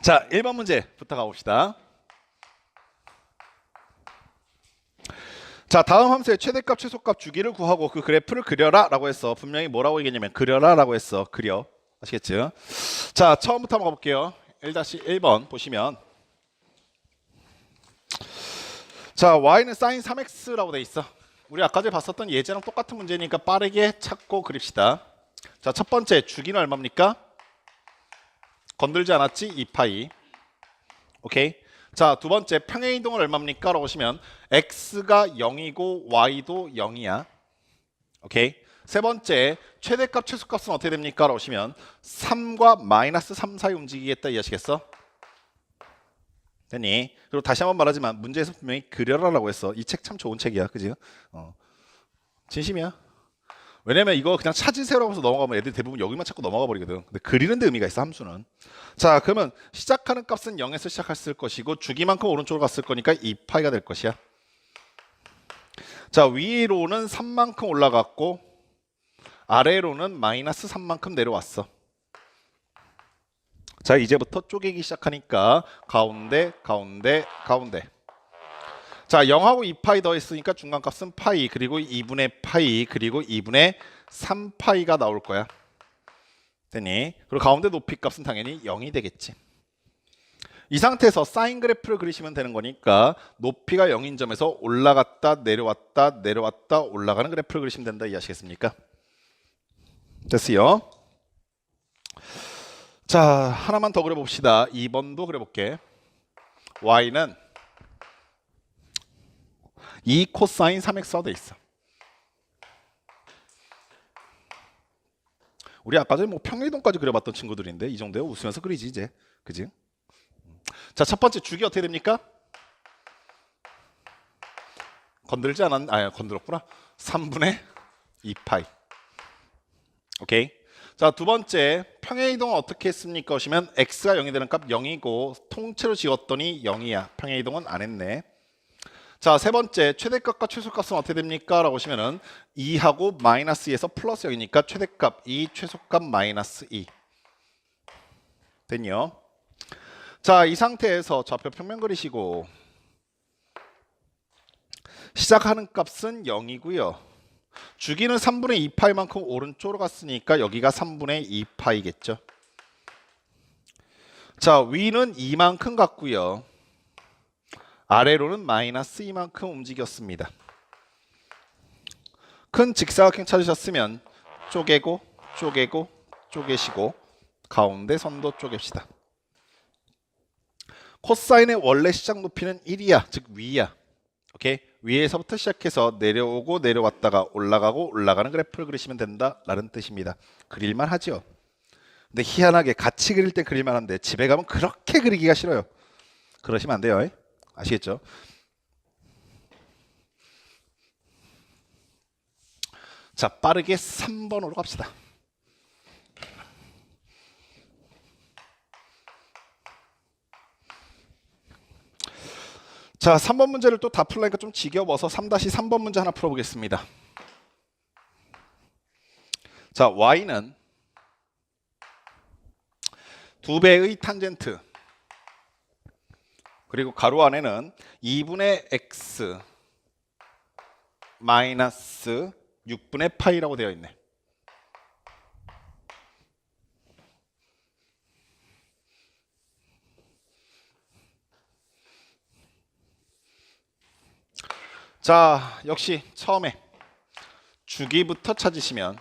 자, 1번 문제부터 가봅시다. 자, 다음 함수의 최대값, 최소값 주기를 구하고 그 그래프를 그려라 라고 했어. 분명히 뭐라고 얘기했냐면 그려라 라고 했어. 그려. 아시겠죠? 자, 처음부터 한번 가볼게요. 1-1번 보시면 자, y는 sin 3x라고 돼 있어. 우리 아까 전에 봤었던 예제랑 똑같은 문제니까 빠르게 찾고 그립시다. 자, 첫 번째 주기는 얼마입니까? 건들지 않았지? 2파이. 오케이. 자, 두 번째 평행 이동은 얼마입니까? 라고 보시면 x가 0이고 y도 0이야. 오케이. 세 번째 최대값 최소값은 어떻게 됩니까? 라고 보시면 3과 마이너스 3 사이 움직이겠다 이해하시겠어? 됐니? 그리고 다시 한번 말하지만 문제에서 분명히 그려라라고 했어. 이 책 참 좋은 책이야. 그지? 진심이야. 왜냐면 이거 그냥 찾으세요라고 해서 넘어가면 애들 대부분 여기만 찾고 넘어가 버리거든. 근데 그리는 데 의미가 있어, 함수는. 자, 그러면 시작하는 값은 0에서 시작했을 것이고 주기만큼 오른쪽으로 갔을 거니까 2파이가 될 것이야. 자, 위로는 3만큼 올라갔고 아래로는 마이너스 3만큼 내려왔어. 자, 이제부터 쪼개기 시작하니까 가운데 가운데 가운데. 자, 0하고 2파이 더했으니까 중간값은 파이, 그리고 2분의 파이, 그리고 2분의 3파이가 나올 거야. 됐니? 그리고 가운데 높이 값은 당연히 0이 되겠지. 이 상태에서 사인 그래프를 그리시면 되는 거니까 높이가 0인 점에서 올라갔다 내려왔다 내려왔다 올라가는 그래프를 그리시면 된다 이해하시겠습니까? 됐어요. 자, 하나만 더 그려봅시다. 2번도 그려볼게. y는 2 코사인 3x가 돼 있어. 우리 아까 전에 뭐 평행이동까지 그려봤던 친구들인데 이 정도에 웃으면서 그리지 이제. 그지? 자, 첫 번째 주기 어떻게 됩니까? 건들지 않았, 건들었구나. 3분의 2파이. 오케이. 자, 두 번째 평행이동은 어떻게 했습니까? 보시면 x가 0이 되는 값 0이고 통째로 지웠더니 0이야. 평행이동은 안 했네. 자, 세 번째 최대값과 최소값은 어떻게 됩니까? 라고 보시면은 2하고 마이너스 2에서 플러스 0이니까 최대값 2, 최소값 마이너스 2. 됐냐? 자, 이 상태에서 좌표 평면 그리시고 시작하는 값은 0이고요. 주기는 3분의 2파이만큼 오른쪽으로 갔으니까 여기가 3분의 2파이겠죠. 자, 위는 2만큼 갔고요. 아래로는 마이너스 2만큼 움직였습니다. 큰 직사각형 찾으셨으면 쪼개고 쪼개고 쪼개시고 가운데 선도 쪼갭시다. 코사인의 원래 시작 높이는 1이야. 즉 위야. 오케이? 위에서부터 시작해서 내려오고 내려왔다가 올라가고 올라가는 그래프를 그리시면 된다라는 뜻입니다. 그릴만 하죠. 근데 희한하게 같이 그릴 때 그릴만 한데 집에 가면 그렇게 그리기가 싫어요. 그러시면 안 돼요. 아시겠죠? 자, 빠르게 3번으로 갑시다. 자, 3번 문제를 또 다 풀려니까 좀 지겨워서 3-3번 문제 하나 풀어보겠습니다. 자, y는 2배의 탄젠트 그리고 가로 안에는 2분의 x 마이너스 6분의 파이라고 되어 있네. 자, 역시 처음에 주기부터 찾으시면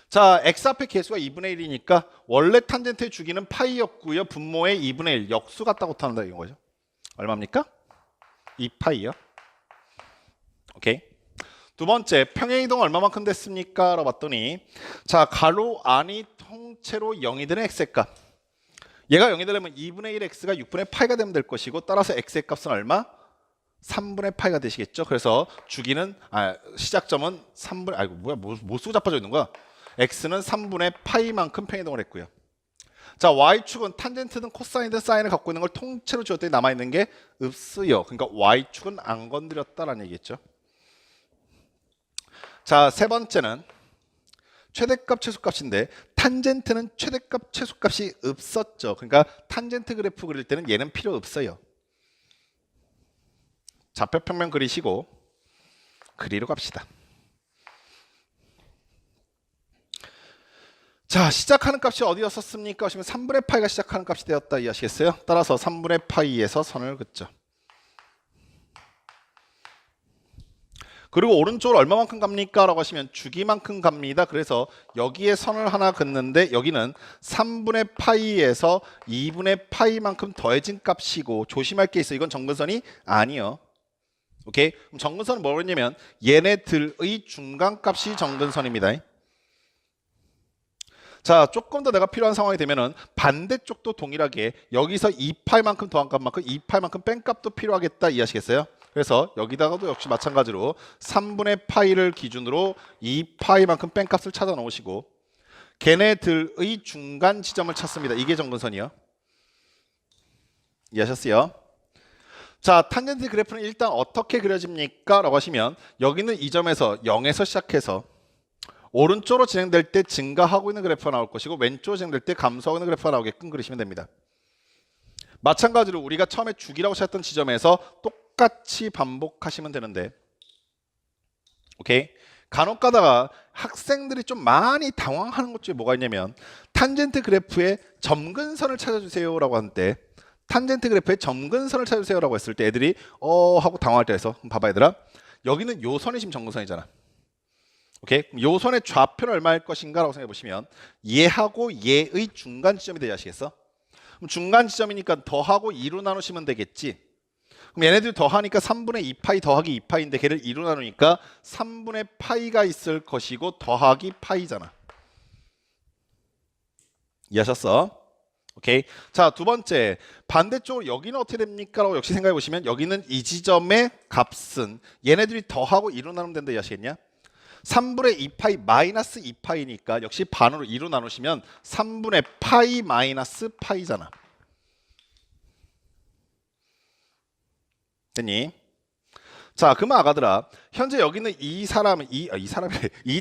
자, x 앞에 개수가 2분의 1이니까 원래 탄젠트의 주기는 파이였고요. 분모의 2분의 1 역수 같다고 타는다 이건 거죠. 얼마입니까? 2파이요. 오케이. 두 번째 평행이동 얼마만큼 됐습니까? 라고 봤더니 자, 가로 안이 통째로 0이 되는 x의 값. 얘가 0이 되려면 2분의 1 x가 6분의 파이가 되면 될 것이고 따라서 x의 값은 얼마? 3분의 파이가 되시겠죠. 그래서 주기는 시작점은 3분 아이고 뭐야 뭐 쓰고 자빠져 있는 거야? x는 3분의 파이만큼 평행이동을 했고요. 자, y축은 탄젠트든 코사인이든 사인을 갖고 있는 걸 통째로 지웠더니 남아있는 게 없어요. 그러니까 y축은 안 건드렸다라는 얘기겠죠. 자, 세 번째는 최대값 최소값인데 탄젠트는 최대값, 최소값이 없었죠. 그러니까 탄젠트 그래프 그릴 때는 얘는 필요 없어요. 좌표평면 그리시고 그리러 갑시다. 자, 시작하는 값이 어디였었습니까? 하시면 3분의 파이가 시작하는 값이 되었다 이해하시겠어요? 따라서 3분의 파이에서 선을 긋죠. 그리고 오른쪽으로 얼마만큼 갑니까? 라고 하시면 주기만큼 갑니다. 그래서 여기에 선을 하나 긋는데 여기는 3분의 파이에서 2분의 파이만큼 더해진 값이고 조심할 게 있어요. 이건 정근선이 아니요. 오케이? 그럼 정근선은 뭐냐면 얘네들의 중간값이 정근선입니다. 자, 조금 더 내가 필요한 상황이 되면은 반대쪽도 동일하게 여기서 2파이만큼 더한 값만큼 2파이만큼 뺀 값도 필요하겠다 이해하시겠어요? 그래서 여기다가도 역시 마찬가지로 3분의 파이를 기준으로 2파이만큼 뺀 값을 찾아 놓으시고 걔네들의 중간 지점을 찾습니다. 이게 정근선이요. 이해하셨어요? 자, 탄젠트 그래프는 일단 어떻게 그려집니까? 라고 하시면 여기는 이 점에서 0에서 시작해서 오른쪽으로 진행될 때 증가하고 있는 그래프가 나올 것이고 왼쪽으로 진행될 때 감소하고 있는 그래프가 나오게끔 그리시면 됩니다. 마찬가지로 우리가 처음에 주기라고 찾았던 지점에서 똑같이 반복하시면 되는데 오케이? 간혹 가다가 학생들이 좀 많이 당황하는 것 중에 뭐가 있냐면 탄젠트 그래프의 점근선을 찾아주세요 라고 하는데 탄젠트 그래프의 점근선을 찾아주세요 라고 했을 때 애들이 하고 당황할 때 해서 봐봐 얘들아 여기는 요 선이 지금 점근선이잖아. 오케이? 요 선의 좌표는 얼마일 것인가 라고 생각해 보시면 얘하고 얘의 중간 지점이 되지 아시겠어? 그럼 중간 지점이니까 더하고 2로 나누시면 되겠지. 그럼 얘네들 더하니까 3분의 2파이 더하기 2파이인데 걔를 2로 나누니까 3분의 파이가 있을 것이고 더하기 파이잖아. 이해하셨어? 오케이. 자, 두 번째 반대쪽으로 여기는 어떻게 됩니까? 라고 역시 생각해 보시면 여기는 이 지점의 값은 얘네들이 더하고 2로 나누면 된다 이해하시겠냐? 3분의 2파이 마이너스 2파이니까 역시 반으로 2로 나누시면 3분의 파이 마이너스 파이잖아. 됐니? 자, 그만 아가들아. 현재 여기는 이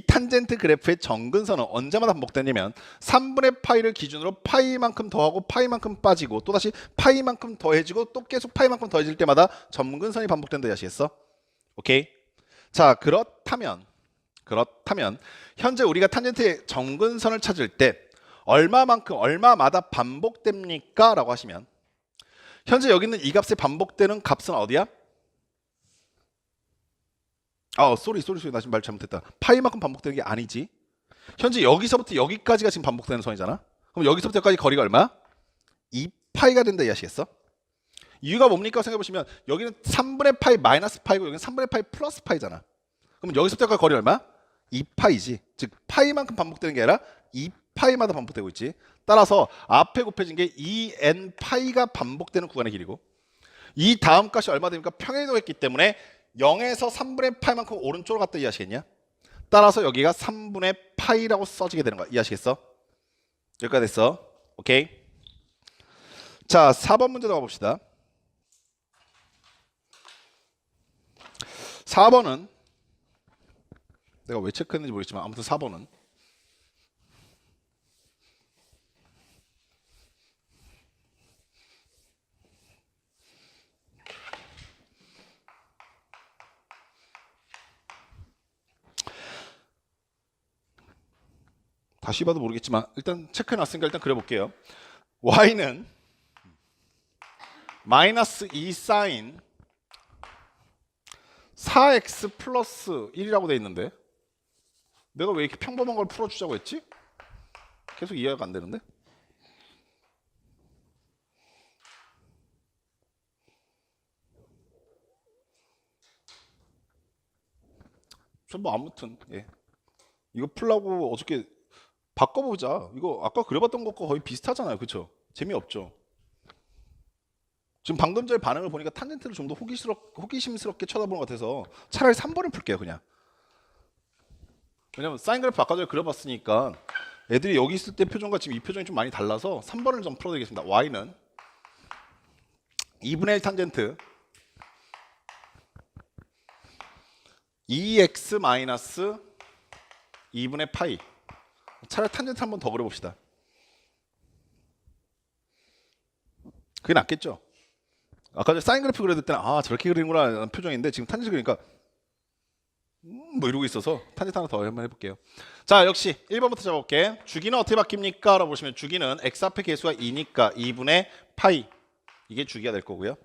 탄젠트 그래프의 정근선은 언제마다 반복되냐면 3분의 파이를 기준으로 파이만큼 더하고 파이만큼 빠지고 또다시 파이만큼 더해지고 또 계속 파이만큼 더해질 때마다 정근선이 반복된다 아시겠어? 오케이? 자, 그렇다면 현재 우리가 탄젠트의 정근선을 찾을 때 얼마마다 반복됩니까? 라고 하시면 현재 여기 있는 이 값에 반복되는 값은 어디야? 쏘리 나 지금 말 잘못했다. 파이만큼 반복되는 게 아니지. 현재 여기서부터 여기까지가 지금 반복되는 선이잖아. 그럼 여기서부터 여기까지 거리가 얼마야? 2파이가 된다 이해하시겠어? 이유가 뭡니까? 생각해보시면 여기는 3분의 파이 마이너스 파이고 여기는 3분의 파이 플러스 파이잖아. 그럼 여기서부터 여기까지 거리 얼마야? 2파이지. 즉 파이만큼 반복되는 게 아니라 2파이마다 반복되고 있지. 따라서 앞에 곱해진 게 2n 파이가 반복되는 구간의 길이고 이 다음 값이 얼마 됩니까? 평행이동했기 때문에 0에서 3분의 파이만큼 오른쪽으로 갔다 이해하시겠냐? 따라서 여기가 3분의 파이라고 써지게 되는 거야. 이해하시겠어? 여기까지 됐어. 오케이. 자, 4번 문제 나가 봅시다. 4번은 내가 왜 체크했는지 모르겠지만 아무튼 4번은 다시 봐도 모르겠지만 일단 체크해놨으니까 일단 그려볼게요. y는 마이너스 2 사인 4x 플러스 1이라고 돼 있는데 내가 왜 이렇게 평범한 걸 풀어주자고 했지? 계속 이해가 안 되는데? 뭐 아무튼 예. 이거 풀라고 어저께 바꿔보자. 이거 아까 그려봤던 것과 거의 비슷하잖아요. 그쵸? 재미없죠? 지금 방금 전에 반응을 보니까 탄젠트를 좀 더 호기심스럽게 쳐다보는 것 같아서 차라리 3번을 풀게요 그냥. 왜냐면 사인 그래프 아까 전에 그려봤으니까 애들이 여기 있을 때 표정과 지금 이 표정이 좀 많이 달라서 3번을 좀 풀어드리겠습니다. y는 2분의 1 탄젠트 2x 마이너스 2분의 파이 차라리 탄젠트 한번 더 그려봅시다. 그게 낫겠죠? 아까 전에 사인 그래프 그렸을 때는 아 저렇게 그리는구나 라는 표정인데 지금 탄젠트 그리니까 뭐 이러고 있어서 탄젠트 하나 더 한번 해볼게요. 자 역시 1번부터 잡아볼게. 주기는 어떻게 바뀝니까? 라고 보시면 주기는 x 앞에 개수가 2니까 2분의 파이 이게 주기가 될 거고요.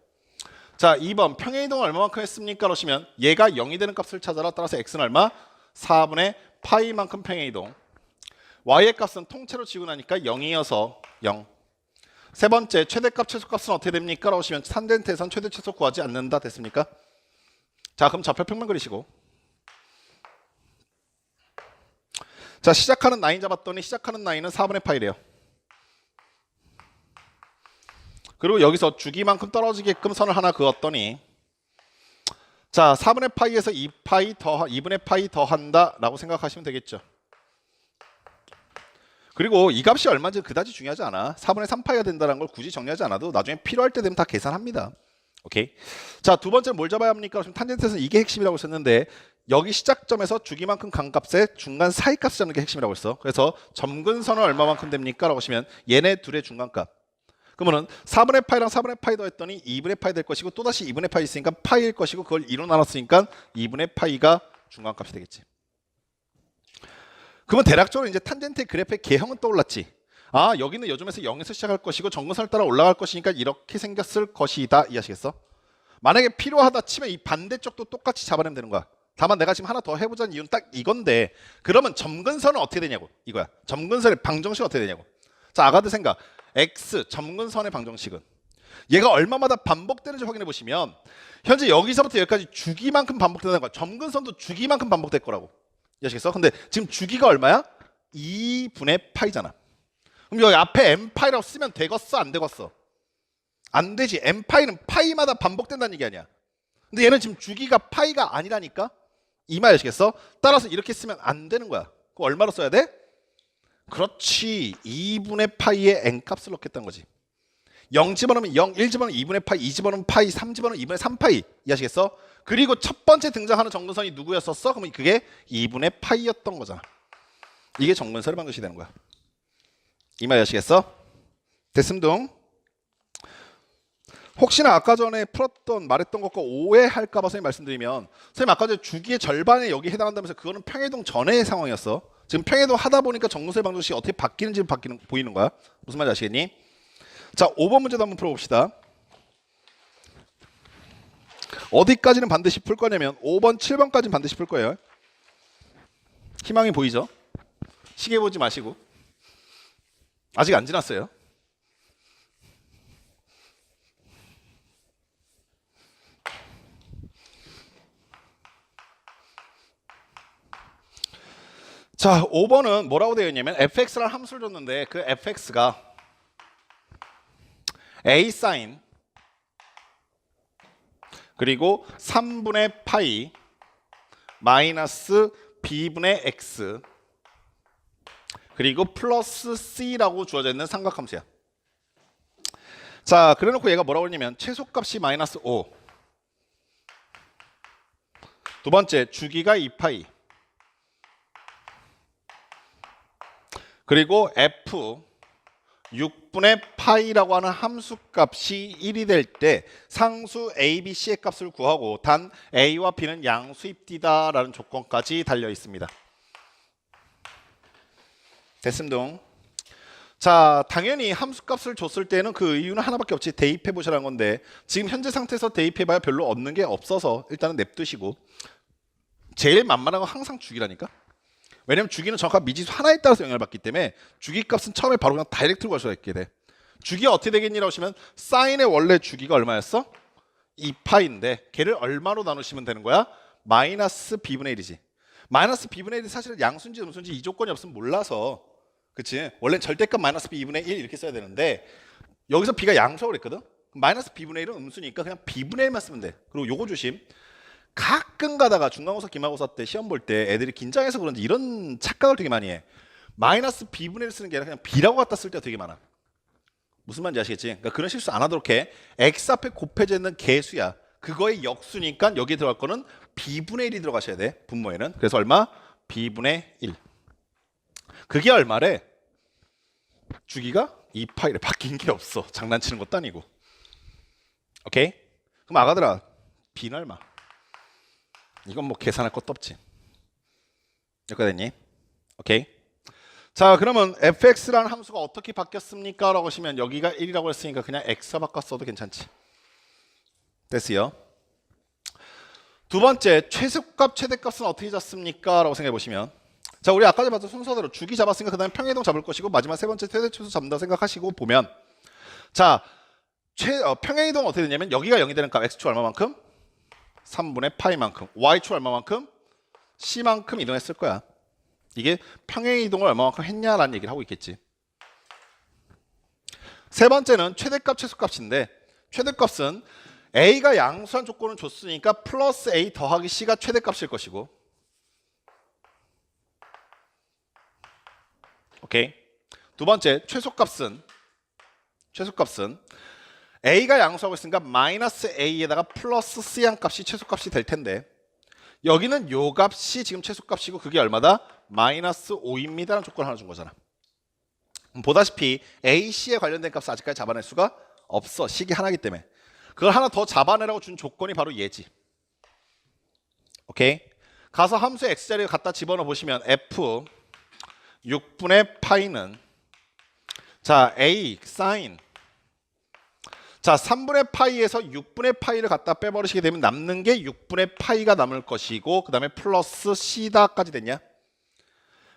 자 2번 평행 이동을 얼마만큼 했습니까? 그러시면 얘가 0이 되는 값을 찾아라. 따라서 x는 얼마? 4분의 파이만큼 평행 이동. y의 값은 통째로 지우고 나니까 0이어서 0. 세 번째 최대값 최소값은 어떻게 됩니까? 라고 하시면 탄젠트에선 최대 최소 구하지 않는다. 됐습니까? 자 그럼 좌표 평면 그리시고 자 시작하는 라인 잡았더니 시작하는 라인은 4분의 파이래요. 그리고 여기서 주기만큼 떨어지게끔 선을 하나 그었더니 자 4분의 파이에서 2분의 파이 더한다 라고 생각하시면 되겠죠. 그리고 이 값이 얼마인지 그다지 중요하지 않아. 4분의 3파이가 된다는 걸 굳이 정리하지 않아도 나중에 필요할 때 되면 다 계산합니다. 오케이. 자, 두 번째는 뭘 잡아야 합니까? 지금 탄젠트에서는 이게 핵심이라고 했었는데 여기 시작점에서 주기만큼 간값의 중간 사이값을 잡는 게 핵심이라고 했어. 그래서 점근선은 얼마만큼 됩니까? 라고 하시면 얘네 둘의 중간값. 그러면은 4분의 파이랑 4분의 파이 더했더니 2분의 파이 될 것이고 또다시 2분의 파이 있으니까 파이일 것이고 그걸 2로 나눴으니까 2분의 파이가 중간값이 되겠지. 그러면 대략적으로 이제 탄젠트의 그래프의 개형은 떠올랐지. 아 여기는 요즘에서 0에서 시작할 것이고 점근선을 따라 올라갈 것이니까 이렇게 생겼을 것이다 이해하시겠어? 만약에 필요하다 치면 이 반대쪽도 똑같이 잡아내면 되는 거야. 다만 내가 지금 하나 더 해보자는 이유는 딱 이건데 그러면 점근선은 어떻게 되냐고 이거야. 점근선의 방정식은 어떻게 되냐고. 자 아가드 생각 x 점근선의 방정식은 얘가 얼마마다 반복되는지 확인해 보시면 현재 여기서부터 여기까지 주기만큼 반복된다는 거야. 점근선도 주기만큼 반복될 거라고. 이해하시겠어? 근데 지금 주기가 얼마야? 2분의 파이잖아. 그럼 여기 앞에 m파이라고 쓰면 되겠어? 안 되겠어? 안 되지. m파이는 파이마다 반복된다는 얘기 아니야. 근데 얘는 지금 주기가 파이가 아니라니까? 이 말 아시겠어? 따라서 이렇게 쓰면 안 되는 거야. 그거 얼마로 써야 돼? 그렇지. 2분의 파이의 n값을 넣겠다는 거지. 0 집어넣으면 0, 1 집어넣으면 2분의 파이, 2 집어넣으면 파이, 3 집어넣으면 2분의 3파이. 이해하시겠어? 그리고 첫 번째 등장하는 점근선이 누구였었어? 그러면 그게 2분의 파이였던 거잖아. 이게 점근선의 방정식이 되는 거야. 이 말 아시겠어? 됐음둥. 혹시나 아까 전에 풀었던 말했던 것과 오해할까 봐 선생님 말씀드리면 선생님 아까 전에 주기의 절반에 여기 해당한다면서 그거는 평행이동 전의 상황이었어. 지금 평행이동 하다 보니까 점근선의 방정식이 어떻게 바뀌는지 보이는 거야. 무슨 말인지 아시겠니? 자 5번 문제도 한번 풀어봅시다. 어디까지는 반드시 풀 거냐면 5번 7번까지는 반드시 풀 거예요. 희망이 보이죠? 시계 보지 마시고 아직 안 지났어요. 자 5번은 뭐라고 되어 있냐면 fx라는 함수를 줬는데 그 fx가 a 사인 그리고 3분의 파이 마이너스 b분의 x 그리고 플러스 c라고 주어져 있는 삼각함수야. 자 그래놓고 얘가 뭐라고 했냐면 최소값이 마이너스 5 두 번째 주기가 2파이 그리고 f 6분의 파이라고 하는 함수값이 1이 될 때 상수 a, b, c의 값을 구하고 단 a와 b는 양수입디다 라는 조건까지 달려 있습니다. 됐음둥. 자 당연히 함수값을 줬을 때는 그 이유는 하나밖에 없지. 대입해 보시라는 건데 지금 현재 상태에서 대입해봐야 별로 얻는 게 없어서 일단은 냅두시고 제일 만만한 건 항상 주기라니까. 왜냐면 주기는 정확한 미지수 하나에 따라서 영향을 받기 때문에 주기값은 처음에 바로 그냥 다이렉트로 갈 수가 있게 돼. 주기가 어떻게 되겠니라고 하시면 사인의 원래 주기가 얼마였어? 2파인데 걔를 얼마로 나누시면 되는 거야? 마이너스 b분의 1이지. 마이너스 b분의 1이 사실은 양수인지 음수인지 이 조건이 없으면 몰라서 그치? 원래 절대값 마이너스 b분의 1 이렇게 써야 되는데 여기서 b가 양수라고 그랬거든? 마이너스 b분의 1은 음수니까 그냥 b분의 1만 쓰면 돼. 그리고 요거 조심. 가끔 가다가 중간고사 기말고사 때 시험 볼 때 애들이 긴장해서 그런지 이런 착각을 되게 많이 해. 마이너스 b분의 1 쓰는 게 아니라 그냥 b라고 갖다 쓸 때가 되게 많아. 무슨 말인지 아시겠지? 그러니까 그런 실수 안 하도록 해. x 앞에 곱해져 있는 개수야. 그거의 역수니까 여기에 들어갈 거는 b분의 1이 들어가셔야 돼. 분모에는. 그래서 얼마? b분의 1. 그게 얼마래? 주기가 2파이래. 바뀐 게 없어. 장난치는 것도 아니고. 오케이? 그럼 아가들아, b는 얼마? 이건 뭐 계산할 것도 없지. 여기까지 됐니? 오케이? 자, 그러면 fx라는 함수가 어떻게 바뀌었습니까? 라고 하시면 여기가 1이라고 했으니까 그냥 x가 바꿨어도 괜찮지. 됐어요. 두 번째, 최소값, 최대값은 어떻게 잡습니까? 라고 생각해 보시면, 자, 우리 아까 봤던 순서대로 주기 잡았으니까 그 다음에 평행이동 잡을 것이고 마지막 세 번째 최대 최소 잡는다 생각하시고 보면, 자, 평행이동은 어떻게 되냐면 여기가 0이 되는 값 x축 얼마만큼? 3분의 파이만큼. y축 얼마만큼? c만큼 이동했을 거야. 이게 평행이동을 얼마만큼 했냐라는 얘기를 하고 있겠지. 세 번째는 최대값, 최소값인데, 최대값은 a가 양수한 조건을 줬으니까 플러스 a 더하기 c가 최대값일 것이고, 오케이. 두 번째, 최소값은 a가 양수하고 있으니까 마이너스 a에다가 플러스 c한 값이 최소값이 될 텐데, 여기는 요 값이 지금 최소값이고 그게 얼마다? 마이너스 5입니다 라는 조건을 하나 준 거잖아. 보다시피 a, c에 관련된 값을 아직까지 잡아낼 수가 없어. 식이 하나이기 때문에. 그걸 하나 더 잡아내라고 준 조건이 바로 얘지. 오케이. 가서 함수의 x자리를 갖다 집어넣어 보시면 f 6분의 파이는, 자, a 사인, 자, 3분의 파이에서 6분의 파이를 갖다 빼버리시게 되면 남는 게 6분의 파이가 남을 것이고, 그 다음에 플러스 c다까지 됐냐?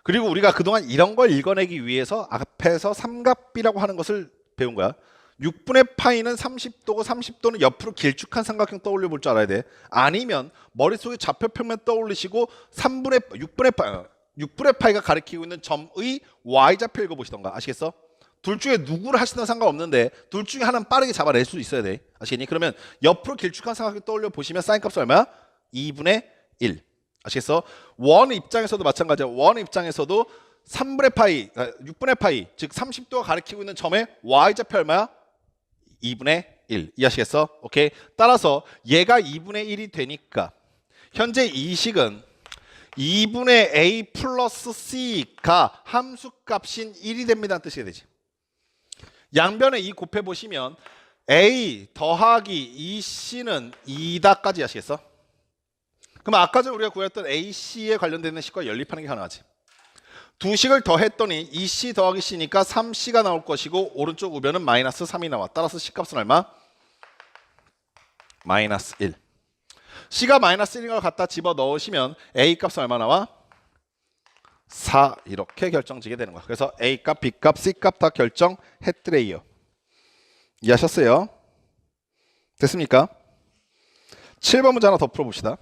그리고 우리가 그동안 이런 걸 읽어내기 위해서 앞에서 삼각비라고 하는 것을 배운 거야. 6분의 파이는 30도고 30도는 옆으로 길쭉한 삼각형 떠올려 볼 줄 알아야 돼. 아니면 머릿속에 좌표평면 떠올리시고 6분의 파이가 가리키고 있는 점의 y좌표 읽어보시던가. 아시겠어? 둘 중에 누구를 하시든 상관없는데 둘 중에 하나는 빠르게 잡아낼 수 있어야 돼. 아시겠니? 그러면 옆으로 길쭉한 삼각형 떠올려 보시면 사인 값은 얼마야? 2분의 1. 아시겠어? 원 입장에서도 마찬가지야. 원 입장에서도 3분의 파이, 6분의 파이, 즉 30도가 가리키고 있는 점의 y좌표 얼마야? 2분의 1. 이해하시겠어? 오케이. 따라서 얘가 2분의 1이 되니까 현재 이 식은 2분의 a 플러스 c가 함수값인 1이 됩니다는 뜻이 되지. 양변에 2 곱해보시면 a 더하기 2c는 2다까지 하시겠어? 그럼 아까 전에 우리가 구했던 ac에 관련되는 식과 연립하는 게 가능하지. 두 식을 더했더니 2c 더하기 c니까 3c가 나올 것이고 오른쪽 우변은 마이너스 3이 나와. 따라서 c값은 얼마? 마이너스 1. c가 마이너스 1인 걸 갖다 집어넣으시면 a 값은 얼마 나와? 4. 이렇게 결정지게 되는 거야. 그래서 A값, B값, C값 다 결정했더래요. 이해하셨어요? 됐습니까? 7번 문제 하나 더 풀어봅시다.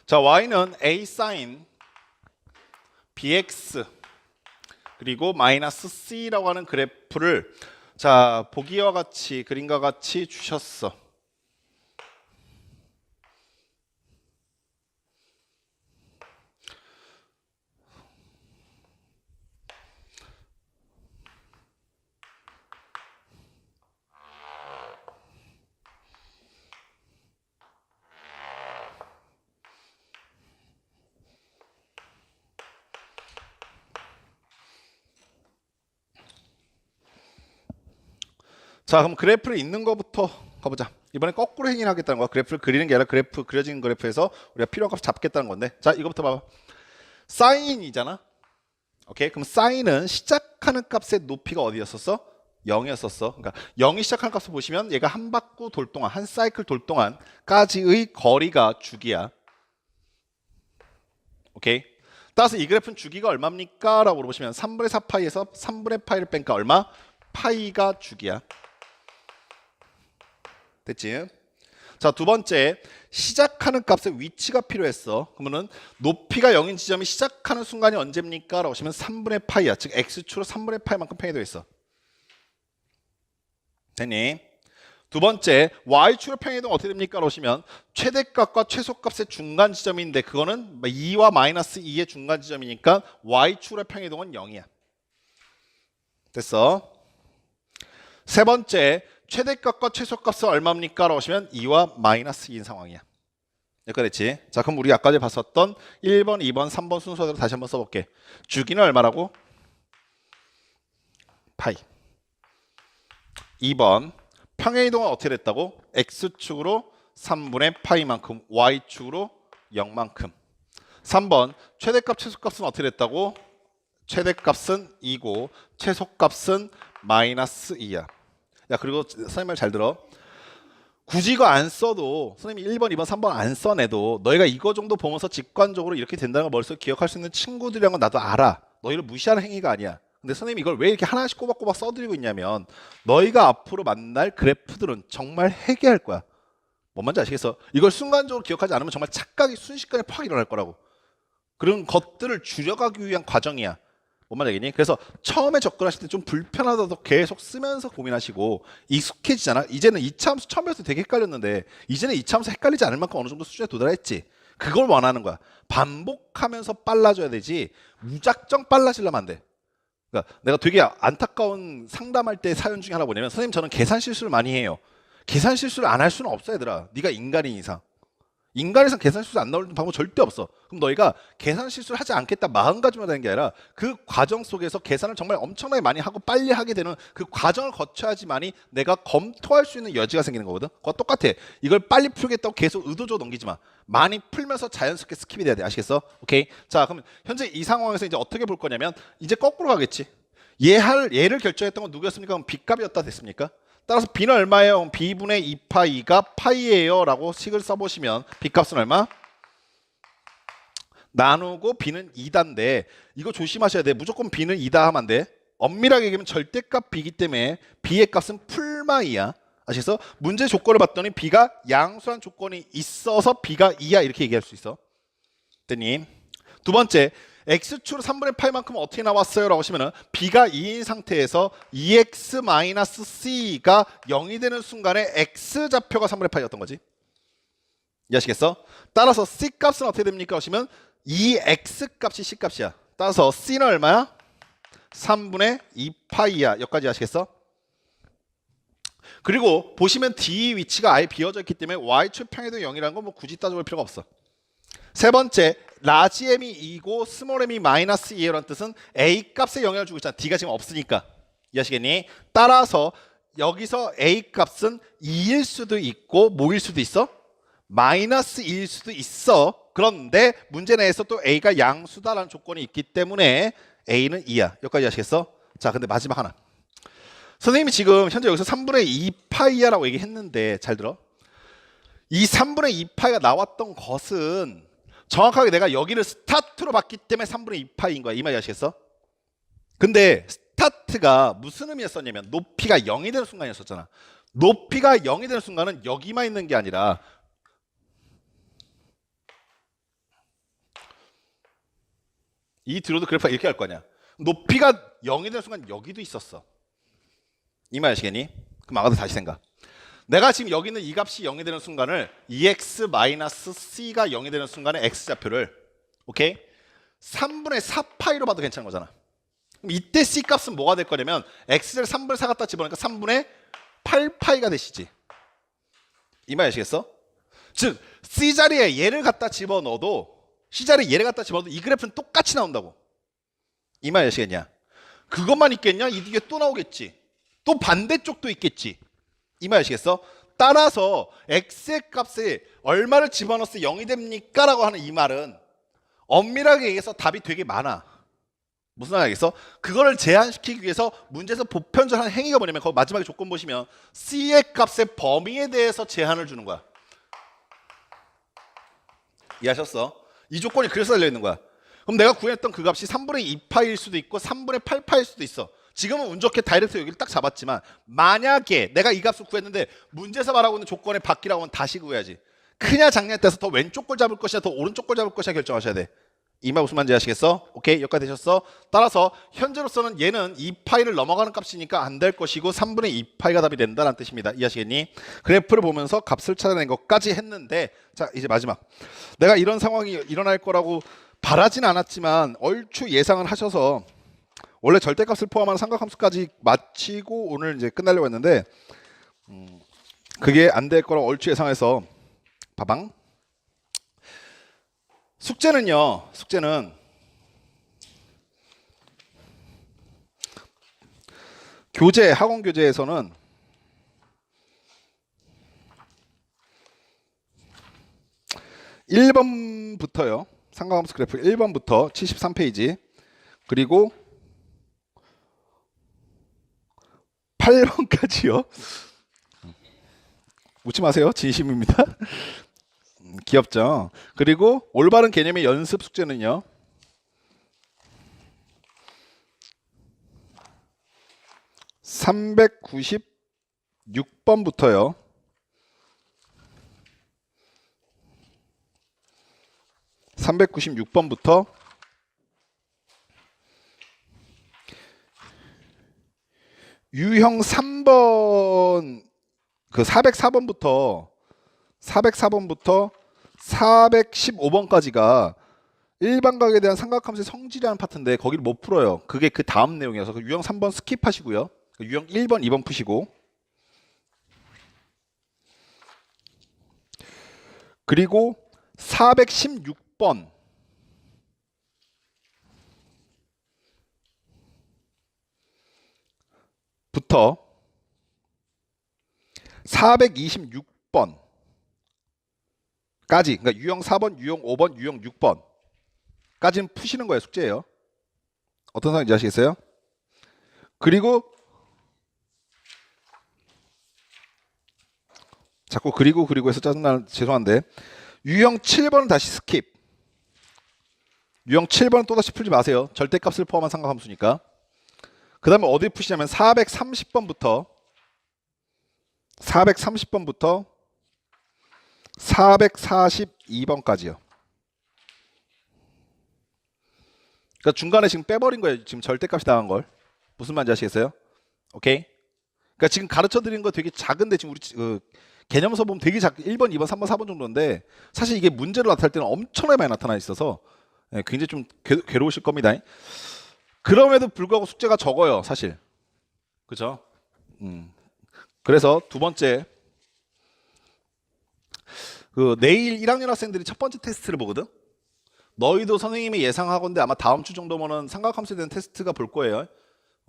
자, y는 a sin bx 그리고 마이너스 c라고 하는 그래프를, 자, 보기와 같이 그림과 같이 주셨어. 자, 그럼 그래프를 있는 거부터 가보자. 이번엔 거꾸로 행인하겠다는 거야. 그래프를 그리는 게 아니라 그래프, 그려진 그래프에서 우리가 필요한 값을 잡겠다는 건데, 자, 이거부터 봐봐. 사인이잖아. 오케이. 그럼 사인은 시작하는 값의 높이가 어디였었어? 0이었었어. 그러니까 0이 시작하는 값을 보시면 얘가 한 바퀴 돌 동안, 한 사이클 돌 동안까지의 거리가 주기야. 오케이. 따라서 이 그래프는 주기가 얼마입니까? 라고 물어보시면 3분의 4파이에서 3분의 파이를 빼니까 얼마? 파이가 주기야. 됐지? 자, 두 번째, 시작하는 값의 위치가 필요했어. 그러면은 높이가 0인 지점이 시작하는 순간이 언제입니까? 라고 하시면 3분의 파이야. 즉 x축으로 3분의 파이만큼 평행이 되어 있어. 됐니? 두 번째, y축으로 평행이동 어떻게 됩니까? 라고 하시면 최대값과 최소값의 중간 지점인데 그거는 2와 마이너스 2의 중간 지점이니까 y축으로 평행이동은 0이야. 됐어? 세 번째, 최대값과 최소값은 얼마입니까? 라고 하시면 2와 마이너스 2인 상황이야. 여기까지 됐지? 자, 그럼 우리 아까 전에 봤었던 1번, 2번, 3번 순서대로 다시 한번 써볼게. 주기는 얼마라고? 파이. 2번, 평행이동은 어떻게 됐다고? x축으로 3분의 파이만큼, y축으로 0만큼. 3번, 최대값, 최소값은 어떻게 됐다고? 최대값은 2고 최소값은 마이너스 2야. 야, 그리고 선생님 말 잘 들어. 굳이 이거 안 써도 선생님이 1번, 2번, 3번 안 써내도 너희가 이거 정도 보면서 직관적으로 이렇게 된다는 걸 머릿속에 기억할 수 있는 친구들이란 건 나도 알아. 너희를 무시하는 행위가 아니야. 근데 선생님이 이걸 왜 이렇게 하나씩 꼬박꼬박 써드리고 있냐면 너희가 앞으로 만날 그래프들은 정말 해괴할 거야. 뭔 말인지 아시겠어? 이걸 순간적으로 기억하지 않으면 정말 착각이 순식간에 팍 일어날 거라고. 그런 것들을 줄여가기 위한 과정이야. 뭔 말이겠니? 그래서 처음에 접근하실 때 좀 불편하다도 계속 쓰면서 고민하시고 익숙해지잖아. 이제는 2차 함수 처음 배웠을 때 되게 헷갈렸는데 이제는 2차 함수 헷갈리지 않을 만큼 어느 정도 수준에 도달했지. 그걸 원하는 거야. 반복하면서 빨라져야 되지 무작정 빨라지려면 안 돼. 그러니까 내가 되게 안타까운 상담할 때 사연 중에 하나 뭐냐면 선생님 저는 계산 실수를 많이 해요. 계산 실수를 안 할 수는 없어 얘들아. 네가 인간인 이상. 인간에선 계산 실수 안 나오는 방법 절대 없어. 그럼 너희가 계산 실수를 하지 않겠다 마음가짐을 되는 게 아니라 그 과정 속에서 계산을 정말 엄청나게 많이 하고 빨리 하게 되는 그 과정을 거쳐야지만이 내가 검토할 수 있는 여지가 생기는 거거든. 그거 똑같아. 이걸 빨리 풀겠다고 계속 의도적으로 넘기지 마. 많이 풀면서 자연스럽게 스킵이 돼야 돼. 아시겠어? 오케이. 자, 그럼 현재 이 상황에서 이제 어떻게 볼 거냐면 이제 거꾸로 가겠지. 얘를 결정했던 건 누구였습니까? 그럼 B값이었다 됐습니까? 따라서 B는 얼마예요? B분의 2파이가 파이예요 라고 식을 써보시면 B값은 얼마? 나누고 B는 2다인데 이거 조심하셔야 돼. 무조건 B는 2다 하면 안 돼. 엄밀하게 얘기하면 절대값 B이기 때문에 B의 값은 풀마이야. 아시겠어? 문제 조건을 봤더니 B가 양수란 조건이 있어서 B가 2야 이렇게 얘기할 수 있어. 됐니? 두 번째, x축으로 3분의 8만큼 어떻게 나왔어요? 라고 하시면 b가 2인 상태에서 2x-c가 0이 되는 순간에 x좌표가 3분의 8이었던 거지. 이해하시겠어? 따라서 c값은 어떻게 됩니까? 하시면 2x 값이 c값이야. 따라서 c는 얼마야? 3분의 2파이야. 여기까지 아시겠어? 그리고 보시면 d 위치가 아예 비어져 있기 때문에 y축 평행이동 0이라는 건 뭐 굳이 따져볼 필요가 없어. 세 번째, 라지 m이 2고 스몰 m이 마이너스 2라는 뜻은 a 값에 영향을 주고 있잖아. d가 지금 없으니까. 이해하시겠니? 따라서 여기서 a 값은 2일 수도 있고 뭐일 수도 있어? 마이너스 2일 수도 있어. 그런데 문제 내에서 또 a가 양수다라는 조건이 있기 때문에 a는 2야. 여기까지 아시겠어? 자, 근데 마지막 하나. 선생님이 지금 현재 여기서 3분의 2파이야라고 얘기했는데 잘 들어. 이 3분의 2파이가 나왔던 것은 정확하게 내가 여기를 스타트로 봤기 때문에 3분의 2파이인 거야. 이 말이 아시겠어? 근데 스타트가 무슨 의미였었냐면 높이가 0이 되는 순간이었었잖아. 높이가 0이 되는 순간은 여기만 있는 게 아니라 이 뒤로도 그래프가 이렇게 할 거 아니야. 높이가 0이 되는 순간 여기도 있었어. 이 말 아시겠니? 그럼 아까도 다시 생각. 내가 지금 여기 있는 이 값이 0이 되는 순간을 2x-c가 0이 되는 순간에 x좌표를 오케이? 3분의 4파이로 봐도 괜찮은 거잖아. 그럼 이때 c 값은 뭐가 될 거냐면 x를 3분의 4 갖다 집어넣으니까 3분의 8파이가 되시지. 이 말 아시겠어? 즉 c 자리에 얘를 갖다 집어넣어도 c 자리에 얘를 갖다 집어넣어도 이 그래프는 똑같이 나온다고. 이 말 아시겠냐? 그것만 있겠냐? 이 뒤에 또 나오겠지. 또 반대쪽도 있겠지. 이 말 아시겠어? 따라서 x의 값에 얼마를 집어넣었을 때 0이 됩니까? 라고 하는 이 말은 엄밀하게 얘기해서 답이 되게 많아. 무슨 말 알겠어? 그거를 제한시키기 위해서 문제에서 보편적인 행위가 뭐냐면 거기 마지막에 조건 보시면 c의 값의 범위에 대해서 제한을 주는 거야. 이해하셨어? 이 조건이 그래서 달려있는 거야. 그럼 내가 구했던 그 값이 3분의 2파일 수도 있고 3분의 8파일 수도 있어. 지금은 운 좋게 다이렉트 여기를 딱 잡았지만 만약에 내가 이 값을 구했는데 문제에서 말하고 있는 조건에 바뀌라고 하면 다시 구해야지. 크냐 작냐에 따라서 더 왼쪽 걸 잡을 것이냐 더 오른쪽 걸 잡을 것이냐 결정하셔야 돼. 이 말 무슨 말인지 아시겠어? 오케이, 여기까지 되셨어? 따라서 현재로서는 얘는 2파이를 넘어가는 값이니까 안 될 것이고 3분의 2파이가 답이 된다는 뜻입니다. 이해하시겠니? 그래프를 보면서 값을 찾아낸 것까지 했는데, 자 이제 마지막. 내가 이런 상황이 일어날 거라고 바라진 않았지만 얼추 예상을 하셔서 원래 절대값을 포함한 삼각함수까지 마치고 오늘 이제 끝내려고 했는데 그게 안 될 거라고 얼추 예상해서 바방. 숙제는요. 숙제는 교재, 학원 교재에서는 (1번부터요) 삼각함수 그래프 1번부터 73페이지 그리고 8번까지요. 웃지 마세요. 진심입니다. 귀엽죠? 그리고 올바른 개념의 연습 숙제는요. 396번부터요. 396번부터 유형 3번 그 404번부터 415번까지가 일반각에 대한 삼각함수의 성질이라는 파트인데 거기를 못 풀어요. 그게 그 다음 내용이어서 그 유형 3번 스킵하시고요. 유형 1번, 2번 푸시고 그리고 416번 부터 426번 까지, 그러니까 유형 4번, 유형 5번, 유형 6번까지는 푸시는 거예요. 숙제예요. 어떤 상황인지 아시겠어요? 그리고 자꾸 그리고 해서 짜증나는 죄송한데 유형 7번은 다시 스킵. 유형 7번은 또다시 풀지 마세요. 절대값을 포함한 삼각함수니까. 그 다음에 어디 푸시냐면 430번부터 442번까지요. 그러니까 중간에 지금 빼버린 거예요. 지금 절대값이 나간 걸. 무슨 말인지 아시겠어요? 오케이? 그러니까 지금 가르쳐 드리는 거 되게 작은데 지금 우리 개념서 보면 되게 1번, 2번, 3번, 4번 정도인데 사실 이게 문제로 나타날 때는 엄청나게 많이 나타나 있어서 굉장히 좀 괴로우실 겁니다. 그럼에도 불구하고 숙제가 적어요. 사실. 그죠? 그래서 두 번째 내일 1학년 학생들이 첫 번째 테스트를 보거든. 너희도 선생님이 예상하건대 아마 다음 주 정도면은 삼각함수에 대한 테스트가 볼 거예요.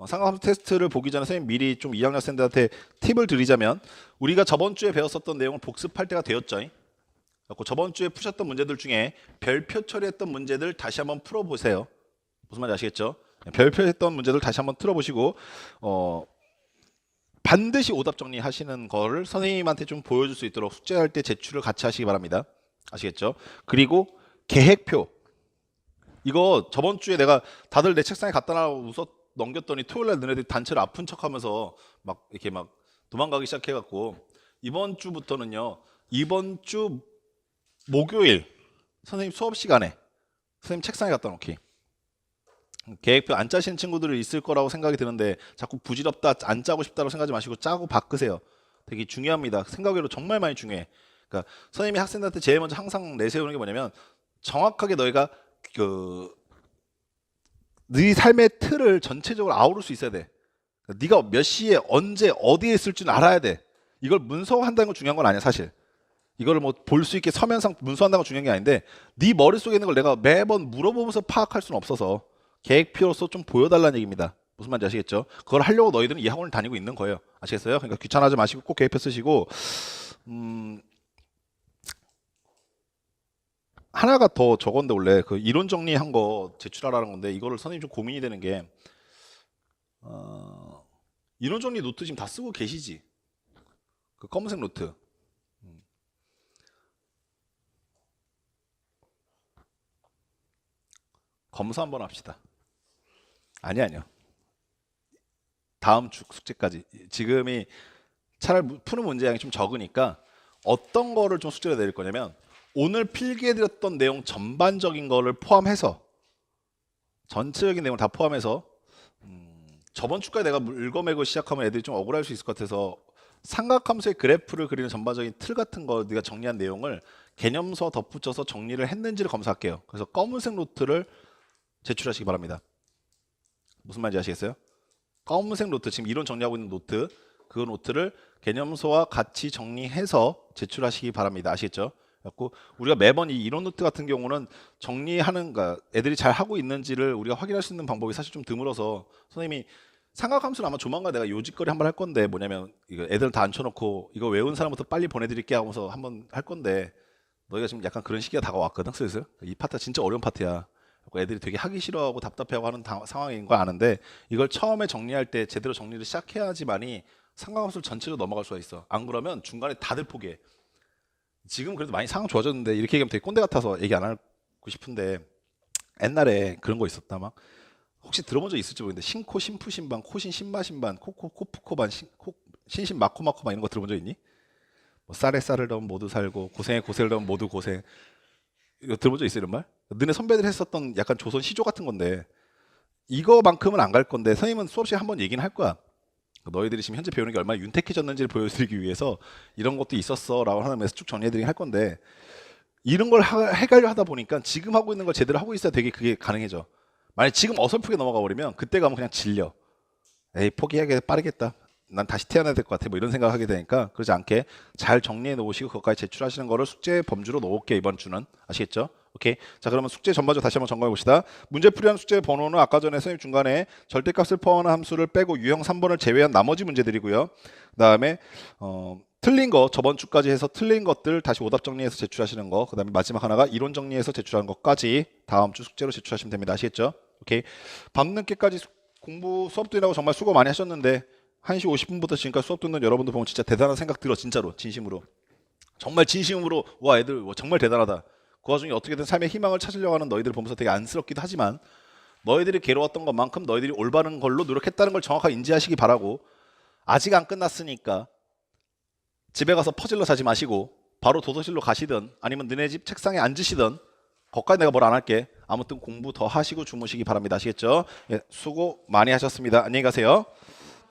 삼각함수 테스트를 보기 전에 선생님 미리 좀 2학년 학생들한테 팁을 드리자면 우리가 저번 주에 배웠었던 내용을 복습할 때가 되었죠. 저번 주에 푸셨던 문제들 중에 별표 처리했던 문제들 다시 한번 풀어보세요. 무슨 말인지 아시겠죠? 별표 했던 문제들 다시 한번 틀어보시고 반드시 오답 정리하시는 거를 선생님한테 좀 보여줄 수 있도록 숙제할 때 제출을 같이 하시기 바랍니다. 아시겠죠? 그리고 계획표. 이거 저번 주에 내가 다들 내 책상에 갖다 놔 넘겼더니 토요일날 너네들이 단체로 아픈 척하면서 막 이렇게 막 도망가기 시작해갖고 이번 주부터는요. 이번 주 목요일 선생님 수업 시간에 선생님 책상에 갖다 놓기. 계획표 안 짜시는 친구들이 있을 거라고 생각이 드는데 자꾸 부질없다 안 짜고 싶다고 생각하지 마시고 짜고 바꾸세요. 되게 중요합니다. 생각외로 정말 많이 중요해. 그러니까 선생님이 학생들한테 제일 먼저 항상 내세우는 게 뭐냐면 정확하게 너희가 네 삶의 틀을 전체적으로 아우를 수 있어야 돼. 네가 몇 시에 언제 어디에 있을 줄 알아야 돼. 이걸 문서화한다는 건 중요한 건 아니야 사실. 이거를 뭐 볼 수 있게 서면상 문서한다는 건 중요한 게 아닌데 네 머릿속에 있는 걸 내가 매번 물어보면서 파악할 수는 없어서 계획표로서 좀 보여달라는 얘기입니다. 무슨 말인지 아시겠죠? 그걸 하려고 너희들은 이 학원을 다니고 있는 거예요. 아시겠어요? 그러니까 귀찮아하지 마시고 꼭 계획표 쓰시고 하나가 더 적었는데 원래 그 이론 정리한 거 제출하라는 건데 이거를 선생님 좀 고민이 되는 게 이론 정리 노트 지금 다 쓰고 계시지? 그 검은색 노트. 검사 한번 합시다. 아니요. 다음 주 숙제까지. 지금이 차라리 푸는 문제량이 좀 적으니까 어떤 거를 좀 숙제로 내릴 거냐면 오늘 필기해드렸던 내용 전반적인 거를 포함해서 전체적인 내용 다 포함해서 저번 주까지 내가 읽어매고 시작하면 애들이 좀 억울할 수 있을 것 같아서 삼각함수의 그래프를 그리는 전반적인 틀 같은 거 네가 정리한 내용을 개념서 덧붙여서 정리를 했는지를 검사할게요. 그래서 검은색 노트를 제출하시기 바랍니다. 무슨 말인지 아시겠어요? 검은색 노트, 지금 이론 정리하고 있는 노트, 그 노트를 개념서와 같이 정리해서 제출하시기 바랍니다. 아시겠죠? 그래서 우리가 매번 이 이론 노트 같은 경우는 정리하는, 그러니까 애들이 잘 하고 있는지를 우리가 확인할 수 있는 방법이 사실 좀 드물어서 선생님이 삼각함수는 아마 조만간 내가 요짓거리 한번 할 건데 뭐냐면 이거 애들 다 앉혀놓고 이거 외운 사람부터 빨리 보내드릴게 하면서 한번 할 건데 너희가 지금 약간 그런 시기가 다가왔거든. 슬슬 이 파트 진짜 어려운 파트야. 애들이 되게 하기 싫어하고 답답해하고 하는 상황인 거 아는데 이걸 처음에 정리할 때 제대로 정리를 시작해야지만이 삼각함수를 전체로 넘어갈 수가 있어. 안 그러면 중간에 다들 포기해. 지금 그래도 많이 상황 좋아졌는데 이렇게 얘기하면 되게 꼰대 같아서 얘기 안 하고 싶은데 옛날에 그런 거 있었다. 막 혹시 들어본 적 있을지 모르겠는데 신코 신푸 신반 코신 신마 신반 코코 코프코 반 신신 마코 마코 반 이런 거 들어본 적 있니? 뭐 쌀에 쌀을 넣으면 모두 살고 고생에 고생을 넣으면 모두 고생. 이거 들어본 적 있어 이런 말? 너네 선배들 했었던 약간 조선 시조 같은 건데 이거만큼은 안 갈 건데 선생님은 수업 시간에 한번 얘기는 할 거야. 너희들이 지금 현재 배우는 게 얼마나 윤택해졌는지를 보여드리기 위해서 이런 것도 있었어 라고 하면서 쭉 정리해드리긴 할 건데 이런 걸 해가려 하다 보니까 지금 하고 있는 걸 제대로 하고 있어야 되게 그게 가능해져. 만약 지금 어설프게 넘어가 버리면 그때 가면 그냥 질려. 에이 포기하게 빠르겠다. 난 다시 태어나야 될 것 같아. 뭐 이런 생각을 하게 되니까 그러지 않게 잘 정리해 놓으시고 그것까지 제출하시는 거를 숙제 범주로 놓을게요. 이번 주는. 아시겠죠? 오케이. 자 그러면 숙제 전반적으로 다시 한번 점검해 봅시다. 문제 풀이한 숙제 번호는 아까 전에 선생님 중간에 절대값을 포함하는 함수를 빼고 유형 3번을 제외한 나머지 문제들이고요. 그다음에 틀린 거 저번 주까지 해서 틀린 것들 다시 오답 정리해서 제출하시는 거. 그다음에 마지막 하나가 이론 정리해서 제출하는 것까지 다음 주 숙제로 제출하시면 됩니다. 아시겠죠? 오케이. 밤늦게까지 공부 수업 듣느라고 정말 수고 많이 하셨는데 1시 50분부터 지금까지 수업 듣는 여러분들 보면 진짜 대단한 생각 들어. 진짜로 진심으로 정말 진심으로 와 애들 정말 대단하다. 그 와중에 어떻게든 삶의 희망을 찾으려고 하는 너희들을 보면서 되게 안쓰럽기도 하지만 너희들이 괴로웠던 것만큼 너희들이 올바른 걸로 노력했다는 걸 정확하게 인지하시기 바라고 아직 안 끝났으니까 집에 가서 퍼즐러 자지 마시고 바로 도서실로 가시든 아니면 너네 집 책상에 앉으시든 거기까지 내가 뭘 안 할게. 아무튼 공부 더 하시고 주무시기 바랍니다. 아시겠죠? 예, 수고 많이 하셨습니다. 안녕히 가세요.